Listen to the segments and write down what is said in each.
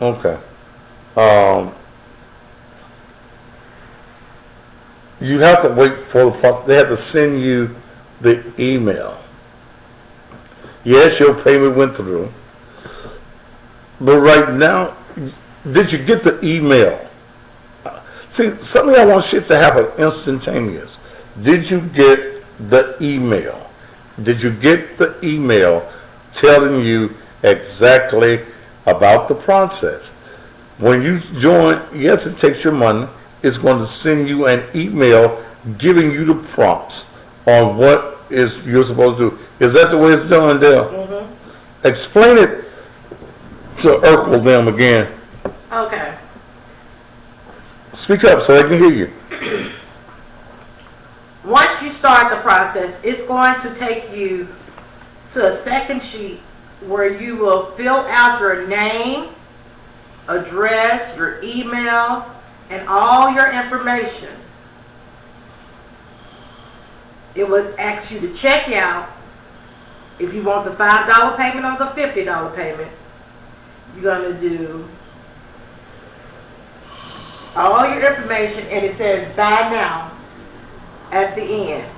Okay. Um, you have to wait for the process. They have to send you the email. Yes, your payment went through. But right now, did you get the email? See, some of y'all want shit to happen instantaneous. Did you get the email? Did you get the email telling you exactly about the process? When you join, yes, it takes your money. It's going to send you an email giving you the prompts on what is you're supposed to do. Is that the way it's done, Dale? Mm-hmm. Explain it to Urkel them again. Okay. Speak up so they can hear you. Once you start the process, it's going to take you to a second sheet where you will fill out your name, address, your email, and all your information. It will ask you to check out if you want the $5 payment or the $50 payment. You're going to do all your information, and it says buy now at the end.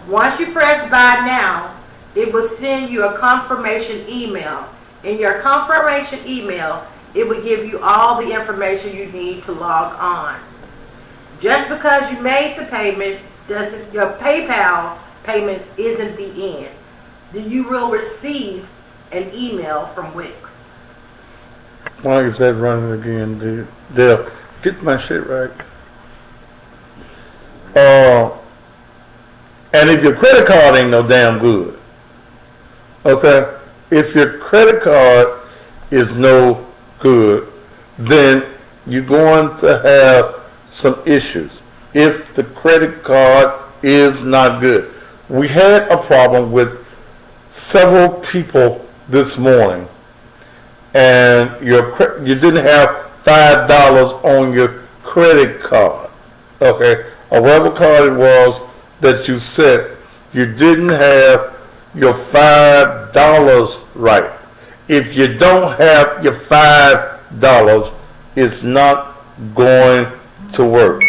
Once you press buy now, it will send you a confirmation email. In your confirmation email, it will give you all the information you need to log on. Just because you made the payment, doesn't your PayPal payment isn't the end. You will receive an email from Wix. Why is that running again, dude? Dale, get my shit right. And if your credit card ain't no damn good, okay? If your credit card is no good, then you're going to have some issues if the credit card is not good. We had a problem with several people this morning, and you didn't have $5 on your credit card, okay, or whatever card it was that you set, you didn't have your $5 right. If you don't have your $5, it's not going to work.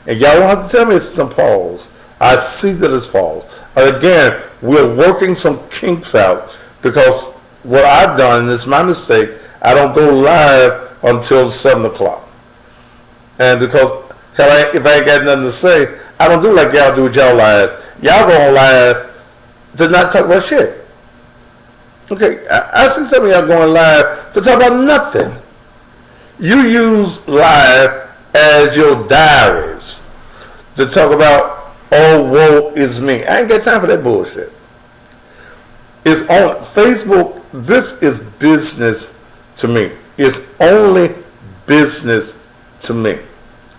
And y'all don't have to tell me it's some pause. I see that it's pause. Again, we're working some kinks out because what I've done, and it's my mistake, I don't go live until 7 o'clock. And because if I ain't got nothing to say, I don't do like y'all do with y'all lives. Y'all go on live to not talk about shit. Okay, I see some of y'all going live to talk about nothing. You use live as your diaries to talk about, oh, woe is me. I ain't got time for that bullshit. It's on Facebook. This is business to me. It's only business to me.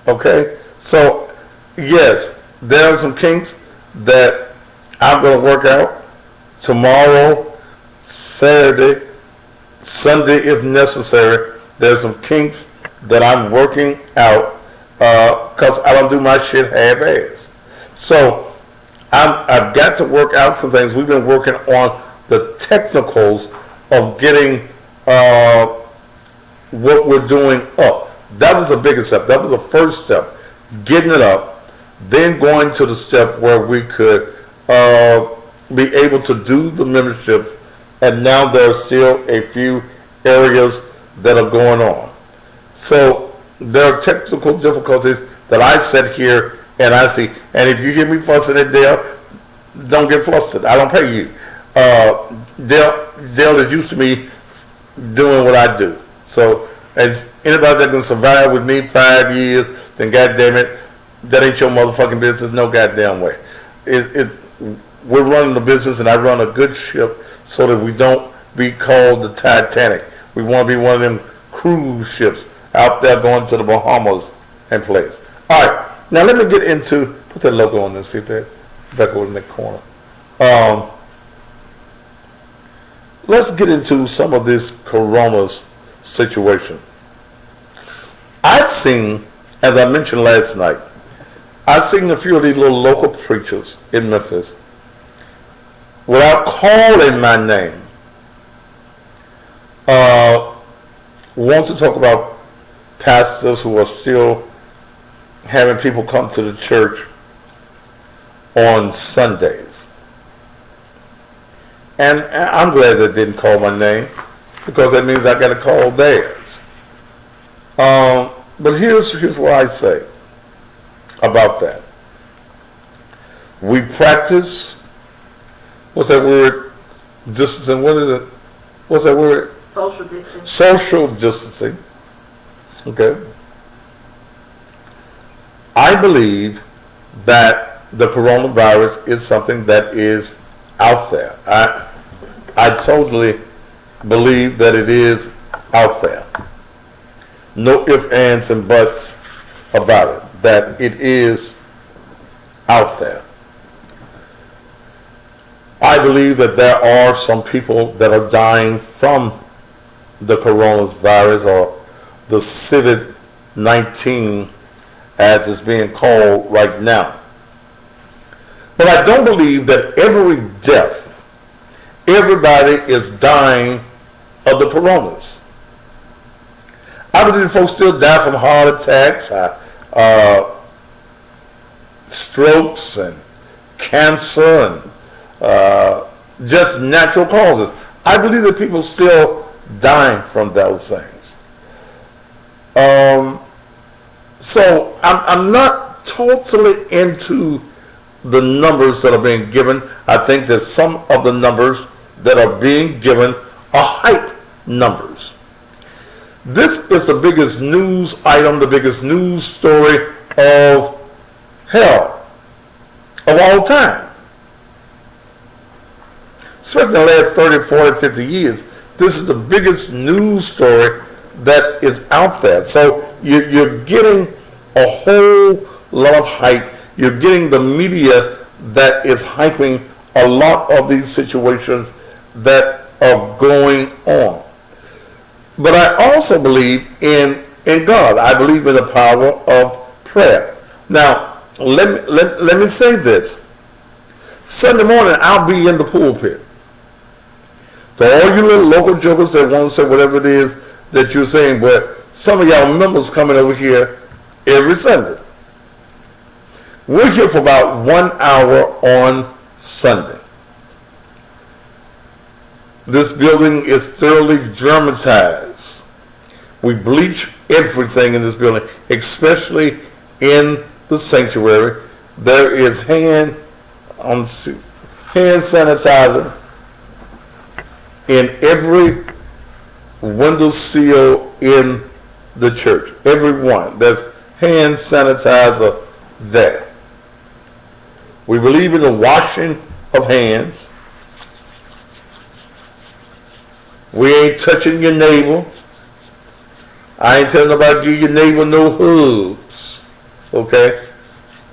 Okay? So, yes, there are some kinks that I'm going to work out tomorrow, Saturday, Sunday if necessary. There's some kinks that I'm working out because I don't do my shit half-assed. So I've got to work out some things. We've been working on the technicals of getting what we're doing up. That was the biggest step. That was the first step, getting it up, then going to the step where we could be able to do the memberships, and now there are still a few areas that are going on. So there are technical difficulties that I sit here and I see. And if you hear me fussing at Dale, don't get flustered. I don't pay you. Dale is used to me doing what I do. So, and anybody that can survive with me 5 years, then goddamn it, that ain't your motherfucking business. No goddamn way. We're running the business, and I run a good ship so that we don't be called the Titanic. We want to be one of them cruise ships out there going to the Bahamas and place. All right, now let me get into, put that logo on there, see if that back over in the corner. Let's get into some of this corona's situation. I've seen, as I mentioned last night, I've seen a few of these little local preachers in Memphis, without calling my name, uh, want to talk about pastors who are still having people come to the church on Sundays. And I'm glad they didn't call my name, because that means I got to call theirs. But here's what I say about that. We practice, what's that word? Distancing, what is it? What's that word? Social distancing. Social distancing. Okay. I believe that the coronavirus is something that is out there. I totally believe that it is out there. No ifs, ands, and buts about it. That it is out there. I believe that there are some people that are dying from the coronavirus, or the COVID-19 as it's being called right now. But I don't believe that every death, everybody is dying of the coronas. I believe folks still die from heart attacks, strokes, and cancer, and just natural causes. I believe that people still dying from those things. So I'm not totally into the numbers that are being given. I think that some of the numbers that are being given are hype numbers. This is the biggest news item, the biggest news story of hell of all time. Especially in the last 30, 40, 50 years. This is the biggest news story that is out there. So you're getting a whole lot of hype. You're getting the media that is hyping a lot of these situations that are going on. But I also believe in God. I believe in the power of prayer. Now, let me say this. Sunday morning, I'll be in the pulpit. So all you little local jokers that want to say whatever it is that you're saying, but some of y'all members coming over here every Sunday. We're here for about 1 hour on Sunday. This building is thoroughly dramatized. We bleach everything in this building, especially in the sanctuary. There is hand sanitizer in every window sill in the church. Every one. There's hand sanitizer there. We believe in the washing of hands. We ain't touching your neighbor. I ain't telling nobody to give your neighbor no hugs. Okay?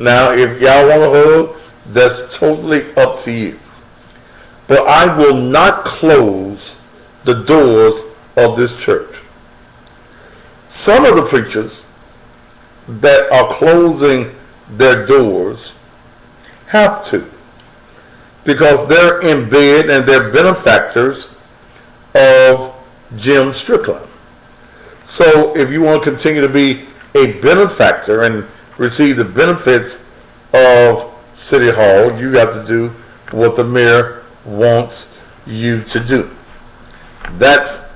Now, if y'all want a hug, that's totally up to you. But I will not close the doors of this church. Some of the preachers that are closing their doors have to, because they're in bed and they're benefactors of Jim Strickland. So if you want to continue to be a benefactor and receive the benefits of City Hall, you have to do what the mayor wants you to do. That's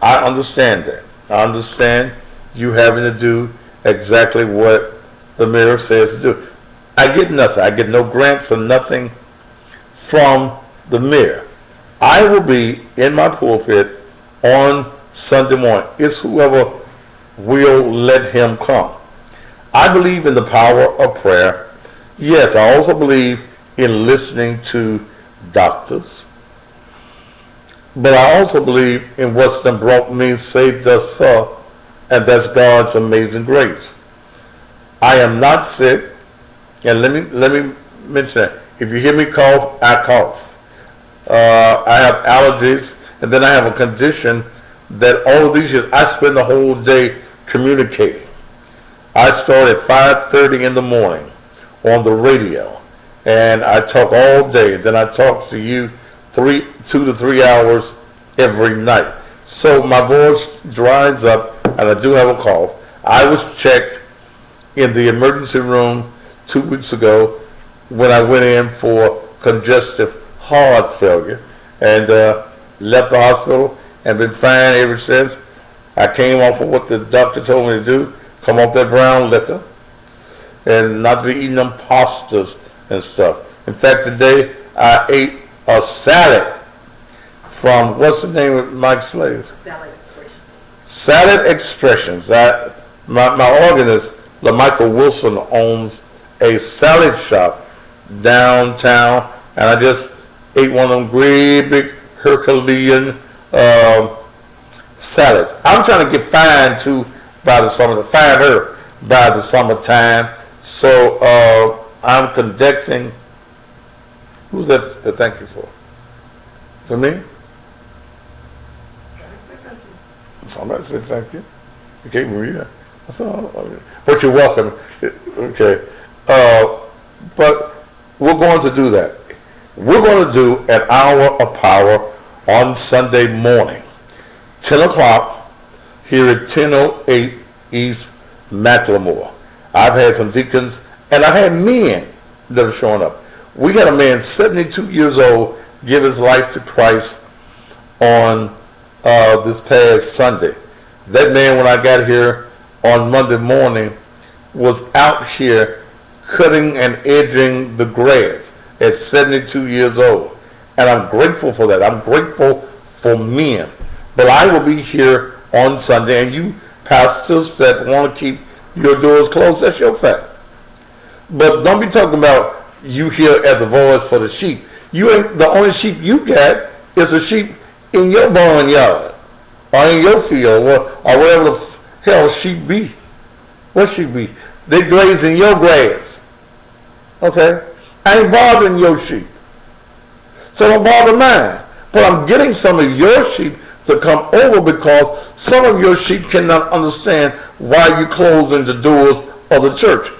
I understand that. I understand you having to do exactly what the mayor says to do. I get nothing. I get no grants or nothing from the mayor. I will be in my pulpit on Sunday morning. It's whoever will let him come. I believe in the power of prayer. Yes, I also believe in listening to doctors. But I also believe in what's been brought me saved thus far, and that's God's amazing grace. I am not sick, and let me mention that. If you hear me cough, I cough. I have allergies, and then I have a condition that all of these years I spend the whole day communicating. I start at 5:30 in the morning on the radio, and I talk all day. Then I talk to you 2 to 3 hours every night. So my voice dries up and I do have a cough. I was checked in the emergency room 2 weeks ago when I went in for congestive heart failure and left the hospital and been fine ever since. I came off of what the doctor told me to do, come off that brown liquor and not to be eating them pastas and stuff. In fact, today I ate a salad from, what's the name of Mike's place? Salad Expressions. Salad Expressions. My organist, LaMichael Wilson, owns a salad shop downtown, and I just ate one of them great big Herculean salads. I'm trying to get fine too by the summer, find her by the summertime. So I'm conducting. Who's that? The thank you for? For me? Somebody said thank you. You can't read that. That's all. But you're welcome. Okay. But we're going to do that. We're going to do an hour of power on Sunday morning, 10 o'clock here at 1008 East McLemore. I've had some deacons and I had men that are showing up. We had a man 72 years old give his life to Christ on this past Sunday. That man, when I got here on Monday morning, was out here cutting and edging the grass at 72 years old. And I'm grateful for that. I'm grateful for men. But I will be here on Sunday, and you pastors that want to keep your doors closed, that's your thing. But don't be talking about you here as the voice for the sheep. You ain't the only sheep you got is a sheep in your barnyard or in your field or wherever the hell sheep be. What sheep be? They grazing your grass. Okay? I ain't bothering your sheep. So don't bother mine. But I'm getting some of your sheep to come over because some of your sheep cannot understand why you closing the doors of the church.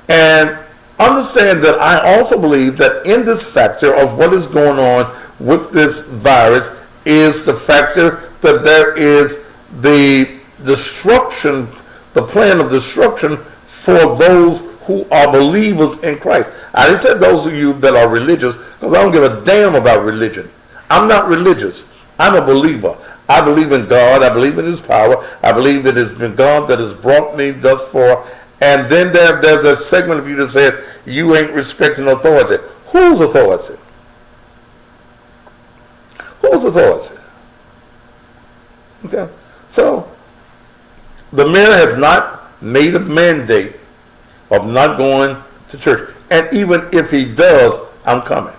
And understand that I also believe that in this factor of what is going on with this virus is the factor that there is the destruction, the plan of destruction for those who are believers in Christ. I didn't say those of you that are religious because I don't give a damn about religion. I'm not religious. I'm a believer. I believe in God. I believe in His power. I believe it has been God that has brought me thus far. And then there's a segment of you that says you ain't respecting authority. Whose authority? Whose authority? Okay. So the mayor has not made a mandate of not going to church. And even if he does, I'm coming.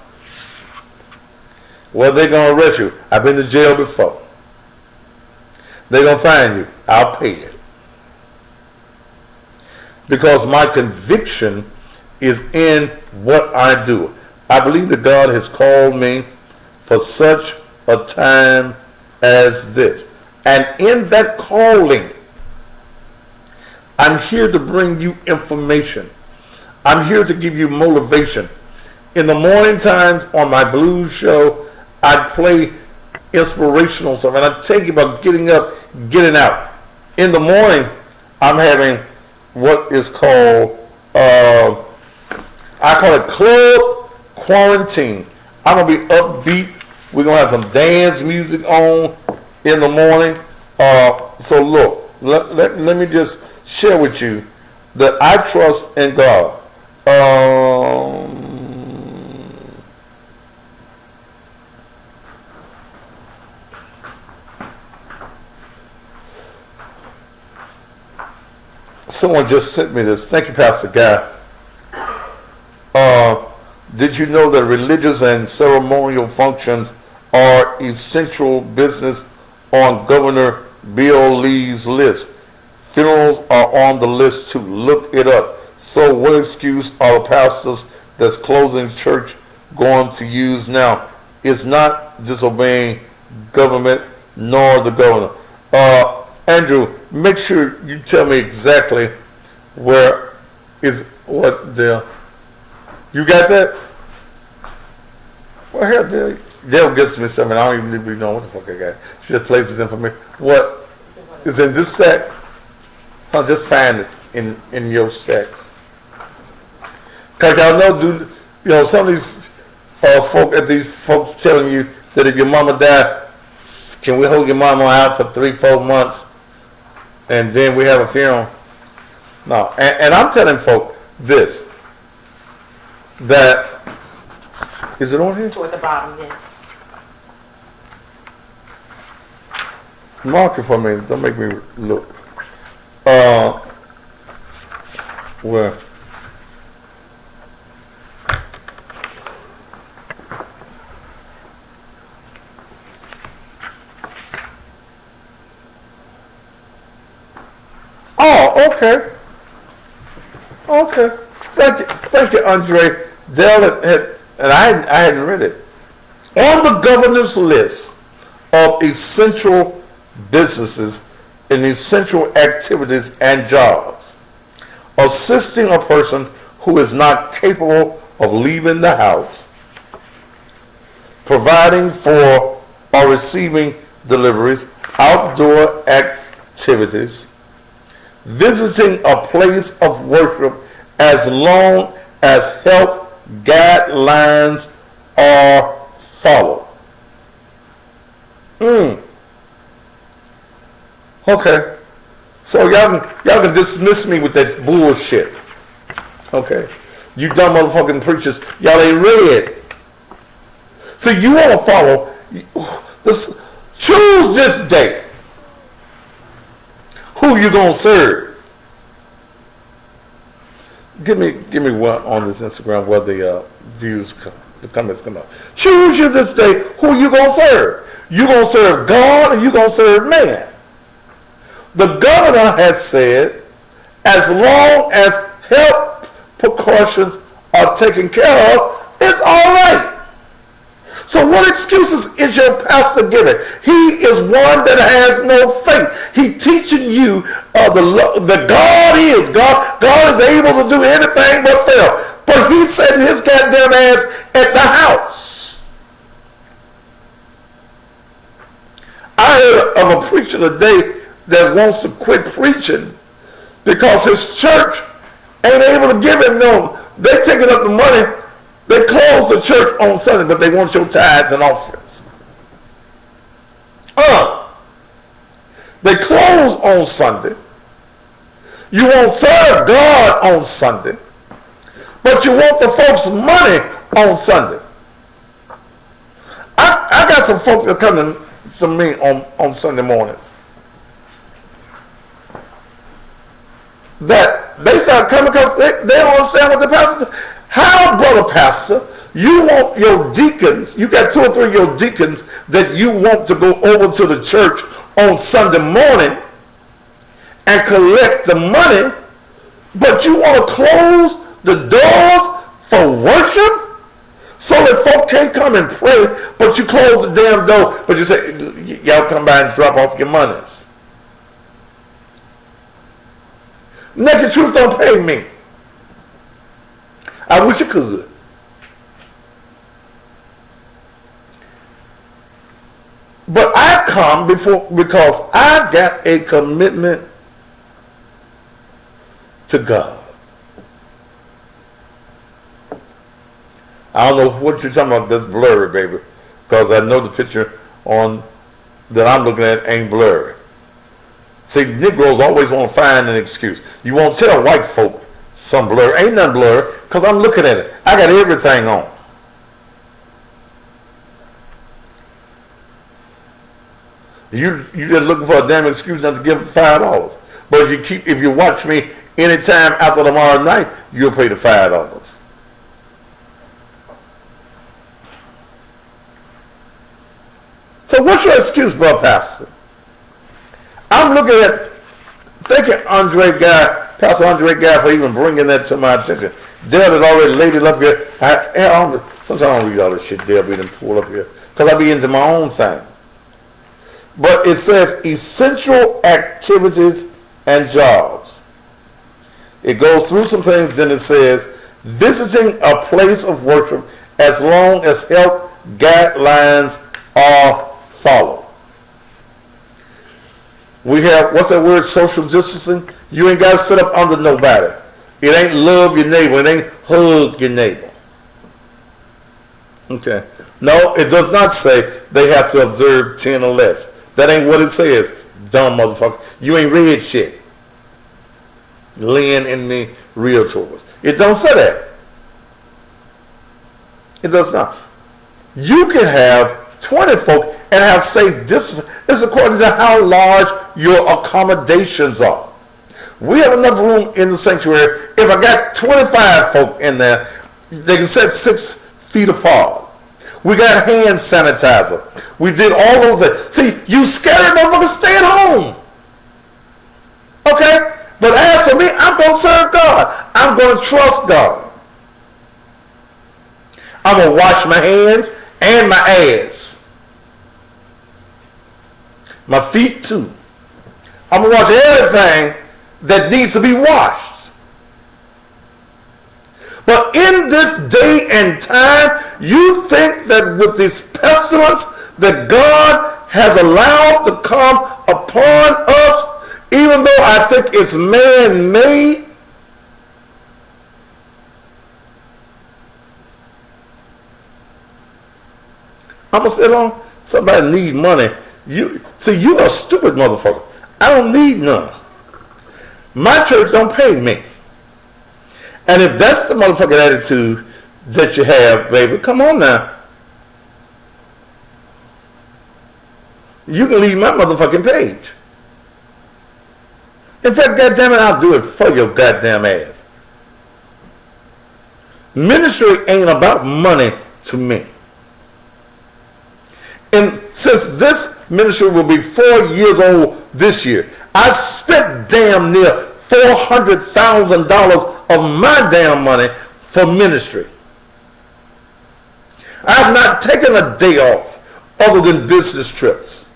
Well, they're going to arrest you. I've been to jail before. They're going to fine you. I'll pay it. Because my conviction is in what I do. I believe that God has called me for such a time as this. And in that calling, I'm here to bring you information. I'm here to give you motivation. In the morning times on my blues show, I play inspirational stuff. And I take you about getting up, getting out. In the morning, I'm having what is called, I call it Club Quarantine. I'm going to be upbeat. We're going to have some dance music on in the morning. So look, let me just share with you that I trust in God. Someone just sent me this. Thank you, Pastor Guy. Did you know that religious and ceremonial functions are essential business on Governor Bill Lee's list? Funerals are on the list too. Look it up. So what excuse are the pastors that's closing church going to use now? It's not disobeying government nor the governor. Andrew, make sure you tell me exactly where is what there. You got that? Well, here, there. Dale gets me something. I don't even really know what the fuck I got. She just places in for me. What is in this stack? I'll just find it in your stacks. Cause y'all know, some of these folks telling you that if your mama died, can we hold your mama out for 3-4 months, and then we have a funeral? No, and I'm telling folk this. That is it on here? Toward the bottom, yes. Mark it for me. Don't make me look. Where? Oh, okay. Okay. Thank you, Andre. Dale and I hadn't read it. On the governor's list of essential businesses and essential activities and jobs, assisting a person who is not capable of leaving the house, providing for or receiving deliveries, outdoor activities, visiting a place of worship as long as health guidelines are followed. Okay. So y'all can dismiss me with that bullshit. Okay. You dumb motherfucking preachers, y'all ain't read. So you want to follow this. Choose this day who you gonna serve. Give me one on this Instagram where the the comments come out. Choose you this day who you gonna serve. You gonna serve God or you gonna serve man? The governor has said, as long as health precautions are taken care of, it's all right. So what excuses is your pastor giving? He is one that has no faith. He teaching you the God is. God is able to do anything but fail. But he's setting his goddamn ass at the house. I heard of a preacher today that wants to quit preaching because his church ain't able to give him no. They taking up the money. They close the church on Sunday, but they want your tithes and offerings. They close on Sunday. You won't serve God on Sunday, but you want the folks' money on Sunday. I got some folks that come to me on Sunday mornings that they start coming because they don't understand what the pastor. How, brother pastor, you want your deacons, you got 2 or 3 of your deacons that you want to go over to the church on Sunday morning and collect the money, but you want to close the doors for worship so that folk can't come and pray, but you close the damn door, but you say, y'all come by and drop off your monies. Naked truth don't pay me. I wish it could. But I come because I got a commitment to God. I don't know what you're talking about that's blurry, baby, because I know the picture on that I'm looking at ain't blurry. See, Negroes always want to find an excuse. You won't tell white folk some blur. Ain't nothing blurry, because I'm looking at it. I got everything on. You just looking for a damn excuse not to give $5. But if you watch me anytime after tomorrow night, you'll pay the $5. So what's your excuse, brother pastor? I'm looking at thanking Pastor Andre Guy for even bringing that to my attention. Dale had already laid it up here. Sometimes I don't read all this shit Dale be pulled up here because I be into my own thing. But it says essential activities and jobs. It goes through some things, then it says visiting a place of worship as long as health guidelines are followed. We have, what's that word, social distancing? You ain't got to sit up under nobody. It ain't love your neighbor. It ain't hug your neighbor. Okay. No, it does not say they have to observe 10 or less. That ain't what it says, dumb motherfucker. You ain't read shit. Lynn and me realtors. It don't say that. It does not. You can have 20 folk and have safe distance. It's according to how large your accommodations are. We have enough room in the sanctuary. If I got 25 folk in there, they can sit 6 feet apart. We got hand sanitizer. We did all of that. See, you scary motherfuckers, stay at home. Okay? But as for me, I'm going to serve God. I'm going to trust God. I'm going to wash my hands and my ass. My feet too. I'm going to wash everything that needs to be washed. But in this day and time, you think that with this pestilence that God has allowed to come upon us, even though I think it's man-made, I'm going to sit on, somebody need money. You a stupid motherfucker. I don't need none. My church don't pay me. And if that's the motherfucking attitude that you have, baby, come on now. You can leave my motherfucking page. In fact, goddamn it, I'll do it for your goddamn ass. Ministry ain't about money to me. And since this ministry will be 4 years old this year, I spent damn near $400,000 of my damn money for ministry. I have not taken a day off other than business trips.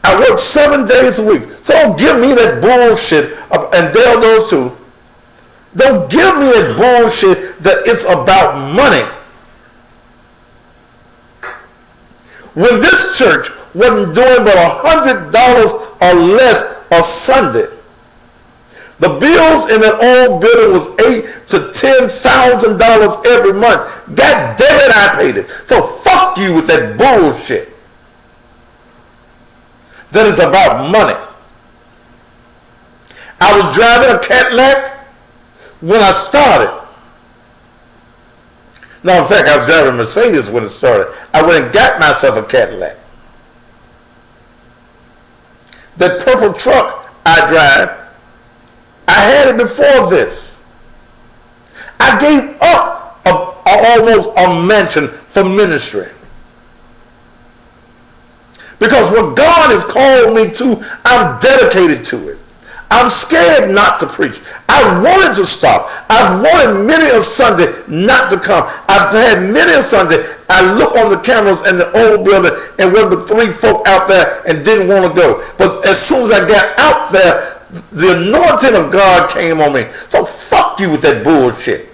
I work 7 days a week. So don't give me that bullshit, and Dale knows too. Don't give me that bullshit that it's about money. When this church wasn't doing but $100 or less a Sunday, the bills in that old building was $8,000 to $10,000 every month. God damn it, I paid it. So fuck you with that bullshit. That is about money. I was driving a Cadillac when I started. No, in fact, I was driving a Mercedes when it started. I went and got myself a Cadillac. That purple truck I drive, I had it before this. I gave up almost a mansion for ministry. Because what God has called me to, I'm dedicated to it. I'm scared not to preach. I wanted to stop. I've wanted many a Sunday not to come. I've had many a Sunday I look on the cameras in the old building and went with 3 folk out there and didn't want to go. But as soon as I got out there, the anointing of God came on me. So fuck you with that bullshit.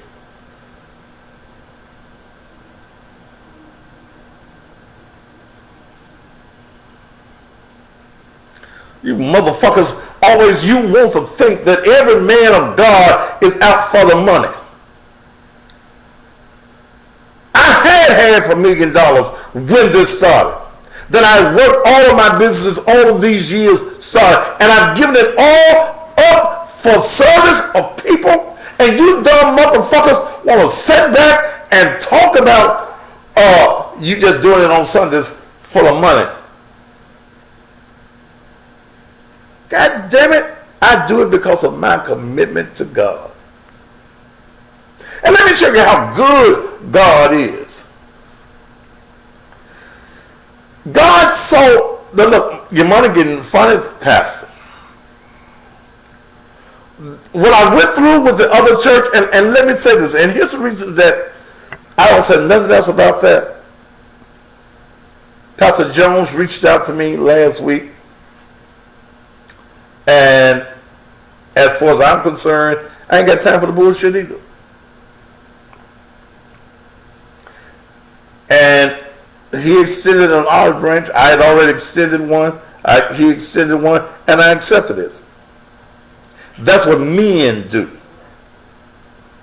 You motherfuckers always, you want to think that every man of God is out for the money. I had $500,000 when this started. Then I worked all of my businesses all of these years started. And I've given it all up for service of people. And you dumb motherfuckers want to sit back and talk about you just doing it on Sundays for the money. God damn it, I do it because of my commitment to God. And let me show you how good God is. God saw, look, your money getting funny, Pastor. What I went through with the other church, and let me say this, and here's the reason that I don't say nothing else about that. Pastor Jones reached out to me last week. And as far as I'm concerned, I ain't got time for the bullshit either. And He extended an olive branch. I had already extended one. He extended one, and I accepted it. That's what men do.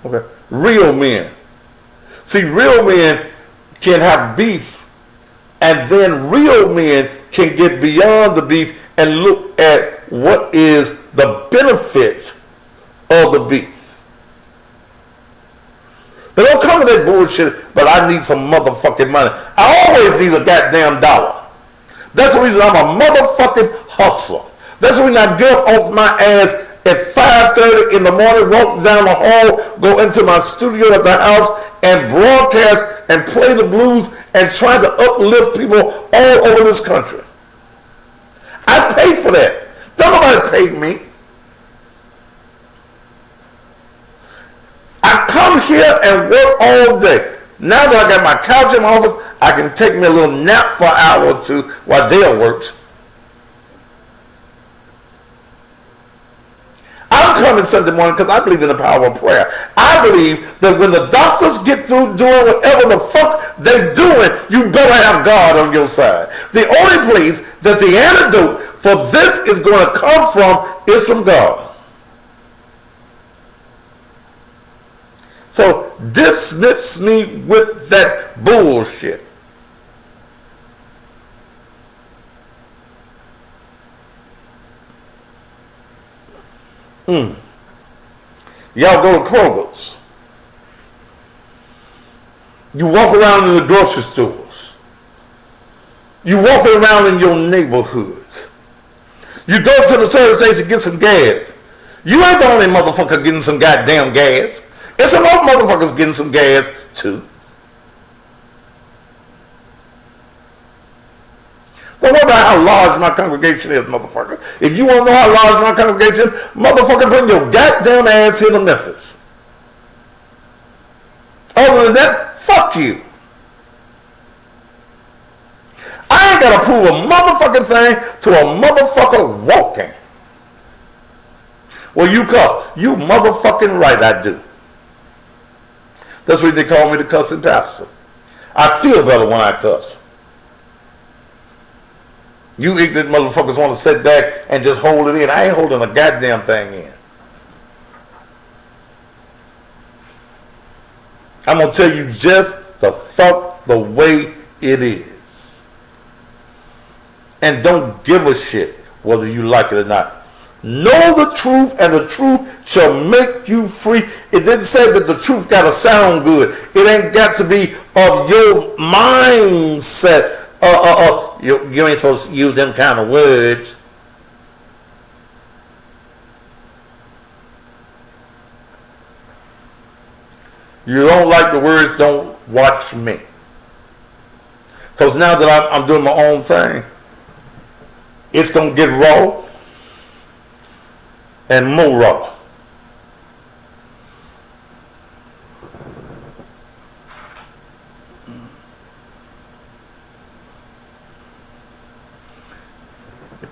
Okay, real men. See, real men can have beef, and then real men can get beyond the beef and look at what is the benefit of the beef. But don't come with that bullshit, but I need some motherfucking money. I always need a goddamn dollar. That's the reason I'm a motherfucking hustler. That's the reason I get up off my ass at 5:30 in the morning, walk down the hall, go into my studio at the house, and broadcast and play the blues and try to uplift people all over this country. I pay for that. Don't nobody pay me. I come here and work all day. Now that I got my couch in my office, I can take me a little nap for an hour or two while Dale works. I'm coming Sunday morning because I believe in the power of prayer. I believe that when the doctors get through doing whatever the fuck they're doing, you better have God on your side. The only place that the antidote for this is going to come from is from God. So dismiss me with that bullshit. Y'all go to Kroger's. You walk around in the grocery stores. You walk around in your neighborhoods. You go to the service station to get some gas. You ain't the only motherfucker getting some goddamn gas. It's some other motherfuckers getting some gas too. Don't worry about how large my congregation is, motherfucker. If you want to know how large my congregation is, motherfucker, bring your goddamn ass here to Memphis. Other than that, fuck you. I ain't got to prove a motherfucking thing to a motherfucker walking. Well, you cuss. You motherfucking right, I do. That's what they call me, the cussing pastor. I feel better when I cuss. You ignorant motherfuckers want to sit back and just hold it in. I ain't holding a goddamn thing in. I'm going to tell you just the fuck the way it is. And don't give a shit whether you like it or not. Know the truth, and the truth shall make you free. It didn't say that the truth got to sound good. It ain't got to be of your mindset. You ain't supposed to use them kind of words. You don't like the words, don't watch me. Because now that I'm doing my own thing, it's going to get raw and more raw.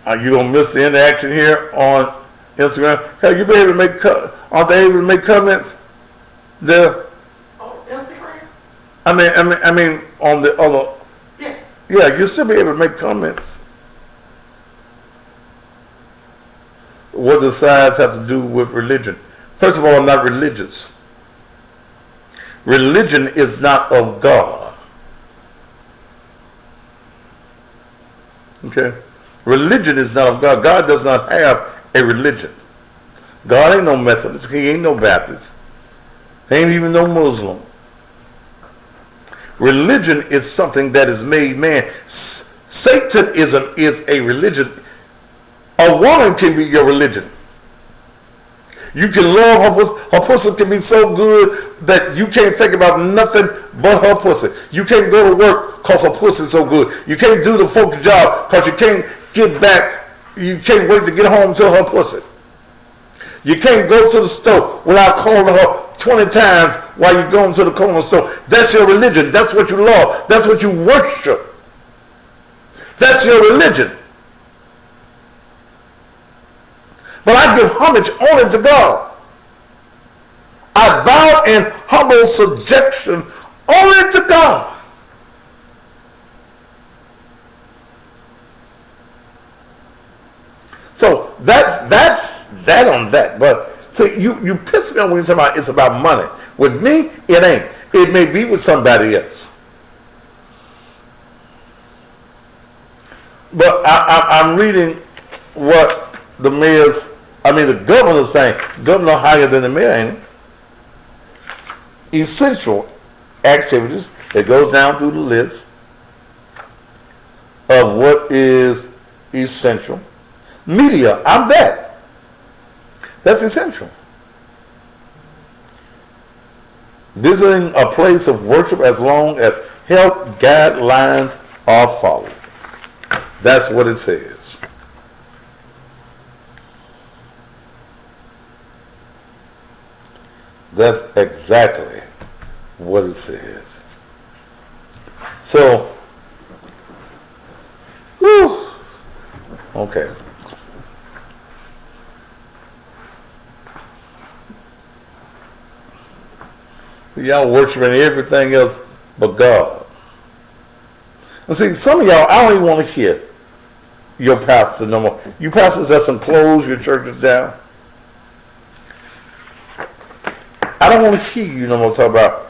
Are you gonna miss the interaction here on Instagram? Hey, you be able to make aren't they able to make comments there? Oh, Instagram? I mean on the other. Yes. Yeah, you still be able to make comments. What does science have to do with religion? First of all, I'm not religious. Religion is not of God. Okay? Religion is not of God. God does not have a religion. God ain't no Methodist. He ain't no Baptist. He ain't even no Muslim. Religion is something that is made man. Satanism is a religion. A woman can be your religion. You can love her pussy. Her pussy can be so good that you can't think about nothing but her pussy. You can't go to work because her pussy is so good. You can't do the folks' job because you can't get back. You can't wait to get home to her pussy. You can't go to the store without calling her 20 times while you're going to the corner store. That's your religion. That's what you love. That's what you worship. That's your religion. But I give homage only to God. I bow in humble subjection only to God. So that's that on that. But see, you piss me off when you're talking about it's about money. With me, it ain't. It may be with somebody else. But I'm reading what the governor's saying. Governor higher than the mayor, ain't it? Essential activities. It goes down through the list of what is essential. Media, I'm that. That's essential. Visiting a place of worship as long as health guidelines are followed. That's what it says. That's exactly what it says. So, whew, okay. So y'all worshiping everything else but God. And see, some of y'all, I don't even want to hear your pastor no more. You pastors that's done close your churches down. I don't want to hear you no more talk about